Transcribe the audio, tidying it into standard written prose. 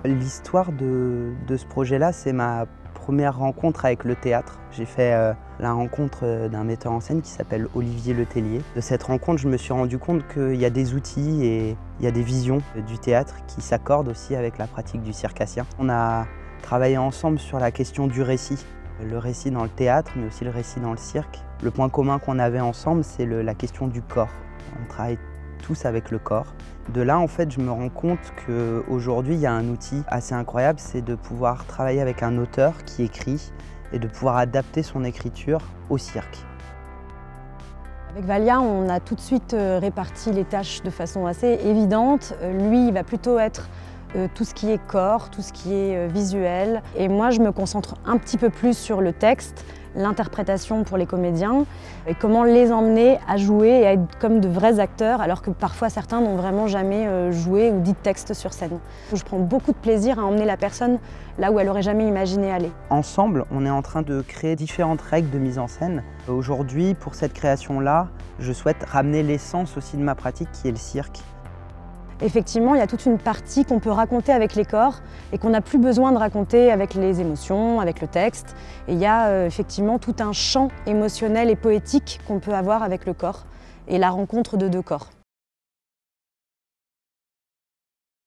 L'histoire de ce projet-là, c'est ma première rencontre avec le théâtre. J'ai fait la rencontre d'un metteur en scène qui s'appelle Olivier Letellier. De cette rencontre, je me suis rendu compte qu'il y a des outils et il y a des visions du théâtre qui s'accordent aussi avec la pratique du circassien. On a travaillé ensemble sur la question du récit. Le récit dans le théâtre, mais aussi le récit dans le cirque. Le point commun qu'on avait ensemble, c'est la question du corps. On travaille tous avec le corps. De là, en fait, je me rends compte qu'aujourd'hui, il y a un outil assez incroyable, c'est de pouvoir travailler avec un auteur qui écrit et de pouvoir adapter son écriture au cirque. Avec Valia, on a tout de suite réparti les tâches de façon assez évidente. Lui, il va plutôt être tout ce qui est corps, tout ce qui est visuel. Et moi, je me concentre un petit peu plus sur le texte, l'interprétation pour les comédiens, et comment les emmener à jouer et à être comme de vrais acteurs, alors que parfois certains n'ont vraiment jamais joué ou dit de texte sur scène. Je prends beaucoup de plaisir à emmener la personne là où elle n'aurait jamais imaginé aller. Ensemble, on est en train de créer différentes règles de mise en scène. Aujourd'hui, pour cette création-là, je souhaite ramener l'essence aussi de ma pratique qui est le cirque. Effectivement, il y a toute une partie qu'on peut raconter avec les corps et qu'on n'a plus besoin de raconter avec les émotions, avec le texte. Et il y a effectivement tout un champ émotionnel et poétique qu'on peut avoir avec le corps et la rencontre de deux corps.